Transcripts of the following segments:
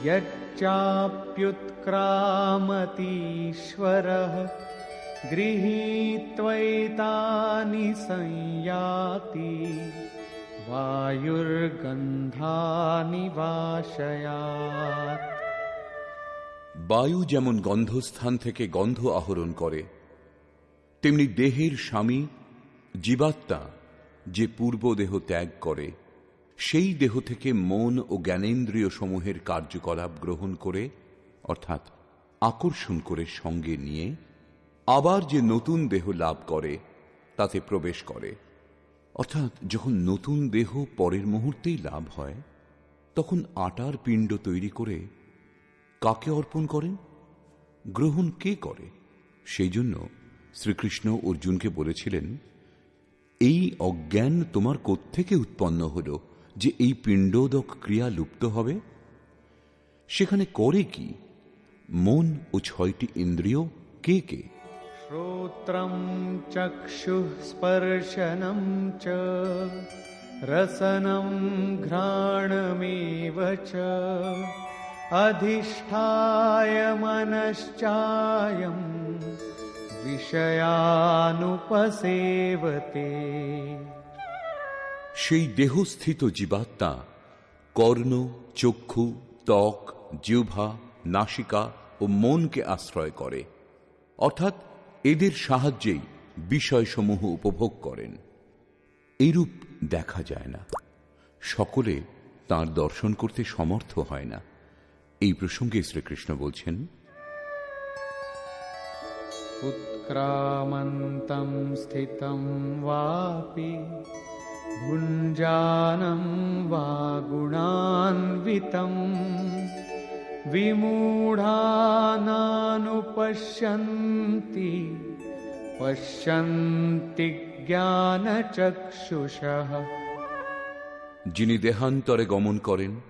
यच्चाप्युत्क्रामतीश्वरः गृहीत्वैतानि संयाति বায়ুর্গন্ধানি বাশয়াৎ। বায়ু যেমন গন্ধস্থান থেকে গন্ধ আহরণ করে, তেমনি দেহের স্বামী জীবাত্মা যে পূর্ব দেহ ত্যাগ করে, সেই দেহ থেকে মন ও জ্ঞানেন্দ্রিয় সমূহের কার্যকলাপ গ্রহণ করে, অর্থাৎ আকর্ষণ করে সঙ্গে নিয়ে আবার যে নতুন দেহ লাভ করে তাতে প্রবেশ করে। অর্থাৎ যখন নতুন দেহ পরের মুহূর্তেই লাভ হয়, তখন আটার পিণ্ড তৈরি করে কাকে অর্পণ করেন? গ্রহণ কে করে? সেই জন্য শ্রীকৃষ্ণ অর্জুনকে বলেছিলেন, এই অজ্ঞান তোমার কোত্থেকে উৎপন্ন হল যে এই পিণ্ডোদক ক্রিয়া লুপ্ত হবে? সেখানে করে কি? মন ও 6টি ইন্দ্রিয় কে কে? শ্রোত্রম চক্ষুঃ স্পর্শনম চ রসনম ঘ্রাণমেব চ অধিষ্ঠায় মনশ্চায়ম বিষয়ানুপসেবতে। সেই দেহস্থিত জীবাত্মা কর্ণ, চক্ষু, ত্বক, জিহ্বা, নাসিকা ও মনকে আশ্রয় করে, অর্থাৎ এদের সাহায্যেই বিষয়সমূহ উপভোগ করেন। এইরূপ দেখা যায় না, সকলে তাঁর দর্শন করতে সমর্থ হয় না। এই প্রসঙ্গে শ্রীকৃষ্ণ বলছেন, উৎক্রামন্তম স্থিতম বাপি ভুঞ্জানম বা গুণান্বিতম বিমূঢ়ানানুপশ্যন্তি পশ্যন্তি জ্ঞানচক্ষুষঃ। যিনি দেহান্তরে গমন করেন,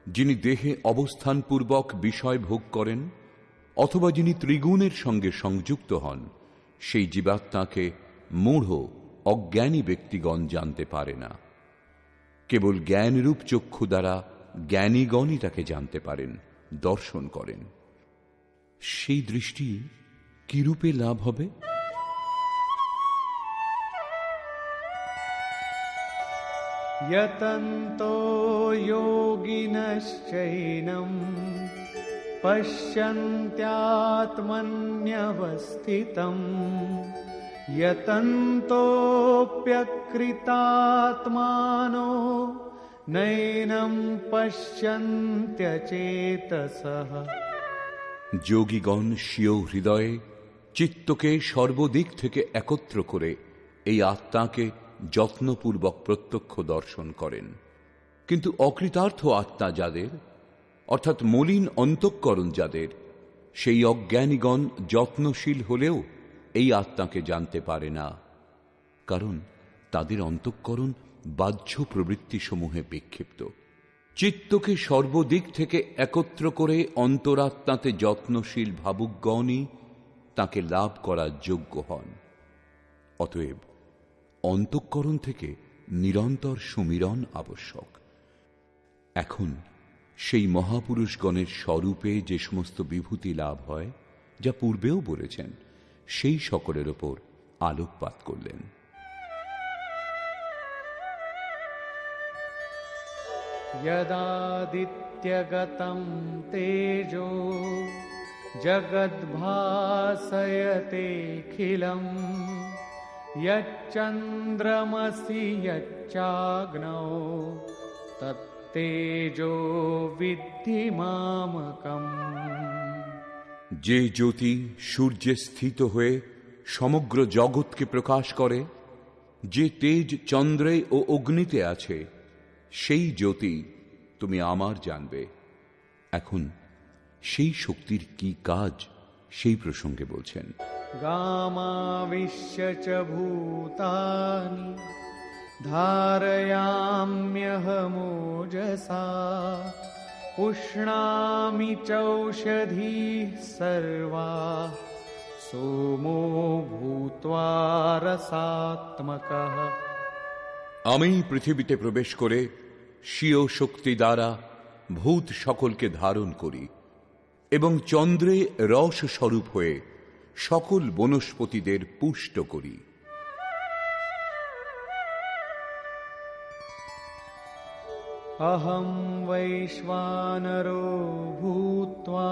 যিনি দেহে অবস্থানপূর্বক বিষয় ভোগ করেন, অথবা যিনি ত্রিগুণের সঙ্গে সংযুক্ত হন, সেই জীবাত্মাকে মূঢ় অজ্ঞানী ব্যক্তিগণ জানতে পারে না। কেবল জ্ঞানরূপ চক্ষু দ্বারা জ্ঞানীগণই তাকে জানতে পারেন, দর্শন করেন। সেই দৃষ্টি কিরূপে লাভ হবে? यतन्तो योगिनश्चैनं पश्यन्त्यात्मन्यवस्थितं यतन्तोऽप्यकृतात्मानो नैनं पश्यन्त्यचेतसः। যোগীগণ স্বীয় হৃদয়ে চিত্তকে সর্বদিক থেকে একত্র করে এই আত্মাকে যত্নপূর্বক প্রত্যক্ষ দর্শন করেন। কিন্তু অকৃতার্থ আত্মা যাদের, অর্থাৎ মলিন অন্তঃকরণ যাদের, সেই অজ্ঞানীগণ যত্নশীল হলেও এই আত্মাকে জানতে পারে না, কারণ তাদের অন্তঃকরণ বাহ্য প্রবৃত্তিসমূহে বিক্ষিপ্ত। চিত্তকে সর্বদিক থেকে একত্র করে অন্তরাত্মাতে যত্নশীল ভাবুকগণই তাকে লাভ করার যোগ্য হন। অতএব অন্তঃকরণ থেকে নিরন্তর সুমিরন আবশ্যক। এখন সেই মহাপুরুষগণের স্বরূপে যে সমস্ত বিভূতি লাভ হয়, যা পূর্বেও বলেছেন, সেই সকলের ওপর আলোকপাত করলেন। यदादित्यगतं तेजो जगद्भासयतेऽखिलम् यच्चन्द्रमसि यच्चाग्नौ तत्तेजो विद्धि मामकम्। যে জ্যোতি সূর্যে স্থিত হয়ে সমগ্র জগৎকে প্রকাশ করে, যে তেজ চন্দ্রে ও অগ্নিতে আছে, সেই জ্যোতি তুমি আমার জানবে। এখন সেই শক্তির কি কাজ, সেই প্রসঙ্গে বলছেন, গামাবিশ্য চ ভূতানি ধারয়াম্যহমোজসা পুষ্ণামি চৌষধীঃ সর্বাঃ সোমো ভূত্বা রসাত্মকঃ। আমি পৃথিবীতে প্রবেশ করে স্বীয় শক্তি দ্বারা ভূত সকলকে ধারণ করি এবং চন্দ্রে রস স্বরূপ হয়ে সকল বনস্পতিদের পুষ্ট করি। अहं वैश्वानरो भूत्वा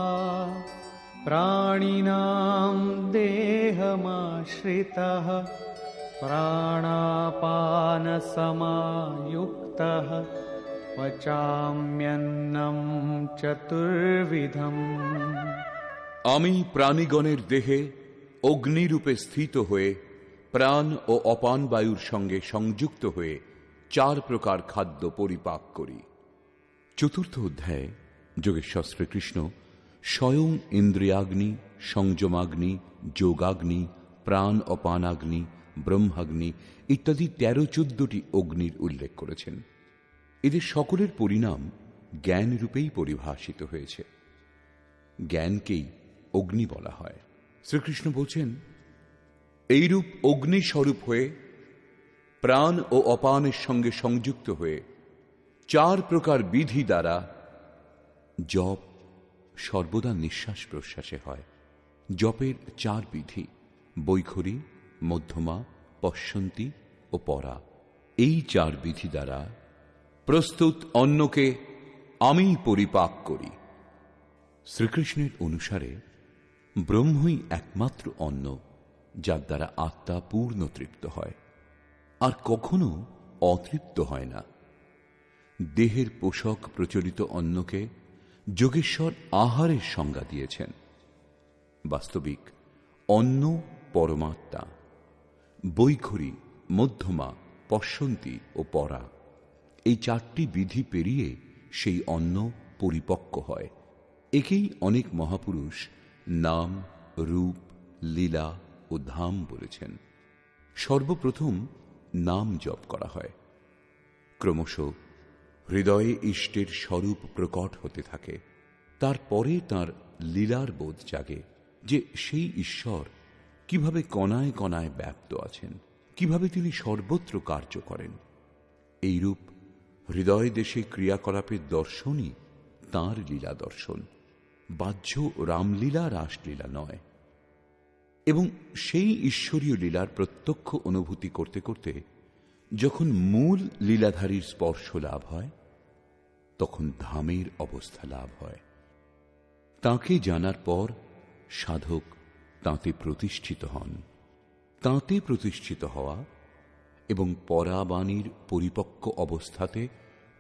प्राणिनां देहमाश्रितः प्राणापानसमायुक्तः पचाम्यन्नं चतुर्विधम्। আমি প্রাণীগণের দেহে অগ্নিরূপে স্থিত হয়ে প্রাণ ও অপান বায়ুর সঙ্গে সংযুক্ত হয়ে 4 প্রকার খাদ্য পরিপাক করি। চতুর্থ অধ্যায়ে যোগেশ্বর শ্রীকৃষ্ণ স্বয়ং ইন্দ্রিয়াগ্নি, সংযমাগ্নি, যোগাগ্নি, প্রাণ অপানাগ্নি, ব্রহ্মাগ্নি ইত্যাদি 13-14টি অগ্নির উল্লেখ করেছেন। এদের সকলের পরিণাম জ্ঞান রূপেই পরিভাষিত হয়েছে। জ্ঞানকেই অগ্নি বলা হয়। শ্রীকৃষ্ণ বলছেন, এইরূপ অগ্নিস্বরূপ হয়ে প্রাণ ও অপানের সঙ্গে সংযুক্ত হয়ে 4 প্রকার বিধি দ্বারা জপ সর্বদা নিঃশ্বাস প্রশ্বাসে হয়। জপের 4 বিধি বৈখরী, মধ্যমা, পশ্যন্তী ও পরা। এই 4 বিধি দ্বারা প্রস্তুত অন্নকে আমি পরিপাক করি। শ্রীকৃষ্ণের অনুসারে ব্রহ্মই একমাত্র অন্ন যার দ্বারা আত্মা পূর্ণ তৃপ্ত হয়, আর কখনো অতৃপ্ত হয় না। দেহের পোষক প্রচলিত অন্নকে যোগেশ্বর আহারের সংজ্ঞা দিয়েছেন। বাস্তবিক অন্ন পরমাত্মা। বৈখরী, মধ্যমা, পশ্যন্তী ও পরা এই 4টি বিধি পেরিয়ে সেই অন্ন পরিপক্ক হয়। একেই অনেক মহাপুরুষ নাম, রূপ, লীলা ও ধাম বলেছেন। সর্বপ্রথম নাম জপ করা হয়। ক্রমশ হৃদয়ে ইষ্টের স্বরূপ প্রকট হতে থাকে। তারপরে তার লীলার বোধ জাগে যে সেই ঈশ্বর কিভাবে কণায় কণায় ব্যাপ্ত আছেন, কিভাবে তিনি সর্বত্র কার্য করেন। এইরূপ হৃদয় দেশে ক্রিয়াকলাপের দর্শনই তাঁর লীলা দর্শন, বাহ্য রামলীলা রাসলীলা নয়। এবং সেই ঈশ্বরীয় লীলার প্রত্যক্ষ অনুভূতি করতে করতে যখন মূল লীলাধারীর স্পর্শ লাভ হয়, তখন ধামের অবস্থা লাভ হয়। তাঁকে জানার পর সাধক তাঁতে প্রতিষ্ঠিত হন। তাঁতে প্রতিষ্ঠিত হওয়া এবং পরাবাণীর পরিপক্ক অবস্থাতে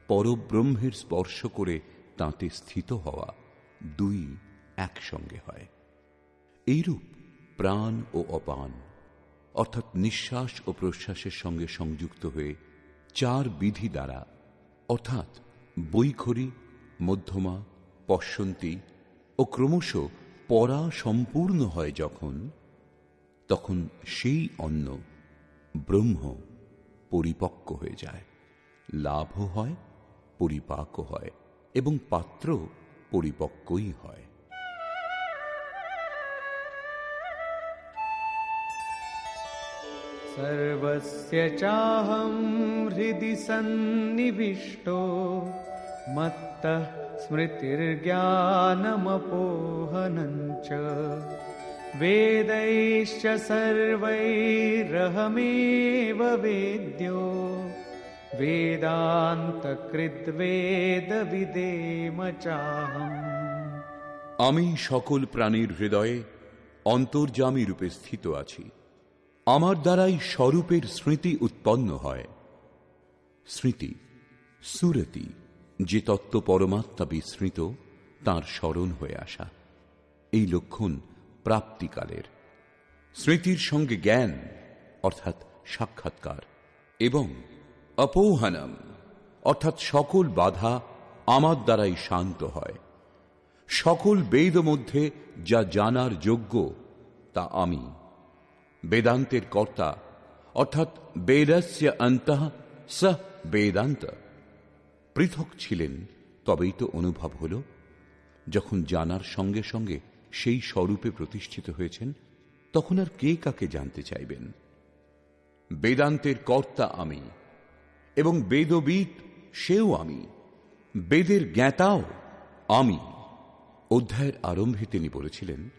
পরব্রহ্মের স্পর্শ করে তাঁতে স্থিত হওয়া, 2 একসঙ্গে হয়। এইরূপ প্রাণ ও অপান অর্থাৎ নিঃশ্বাস ও প্রশ্বাসের সঙ্গে সংযুক্ত হয়ে 4 বিধি দ্বারা অর্থাৎ বৈখরী, মধ্যমা, পশ্যন্তী ও ক্রমশ পরা সম্পূর্ণ হয় যখন, তখন সেই অন্ন ব্রহ্ম পরিপক্ক হয়ে যায়, লাভও হয়, পরিপাকও হয় এবং পাত্র পরিপক্কই হয়। सर्वस्य चाहं हृदि सन्निविष्टो मत्तः स्मृतिर्ज्ञानमपोहनं च वेदैश्च सर्वैरहमेव वेद्यो वेदान्तकृद्वेदविदेम चाहम्। আমি সকল প্রাণীর হৃদয়ে অন্তর্যামী রূপে স্থিত আছি। আমার দ্বারাই স্বরূপের স্মৃতি উৎপন্ন হয়। স্মৃতি সুরতি, যে তত্ত্ব পরমাত্মা বিস্মৃত তাঁর স্মরণ হয়ে আসা, এই লক্ষণ প্রাপ্তিকালের। স্মৃতির সঙ্গে জ্ঞান অর্থাৎ সাক্ষাৎকার এবং অপৌহানম অর্থাৎ সকল বাধা আমার দ্বারাই শান্ত হয়। সকল বেদ মধ্যে যা জানার যোগ্য তা আমি। বেদান্তের কর্তা অর্থাৎ বেদস্য অন্তঃ স বেদান্ত পৃথক ছিলেন, তবেই তো অনুভব হল। যখন জানার সঙ্গে সঙ্গে সেই স্বরূপে প্রতিষ্ঠিত হয়েছেন, তখন আর কে কাকে জানতে চাইবেন? বেদান্তের কর্তা আমি এবং বেদবিদ সেও আমি। বেদের জ্ঞাতাও আমি। অধ্যায়ের আরম্ভে তিনি বলেছিলেন,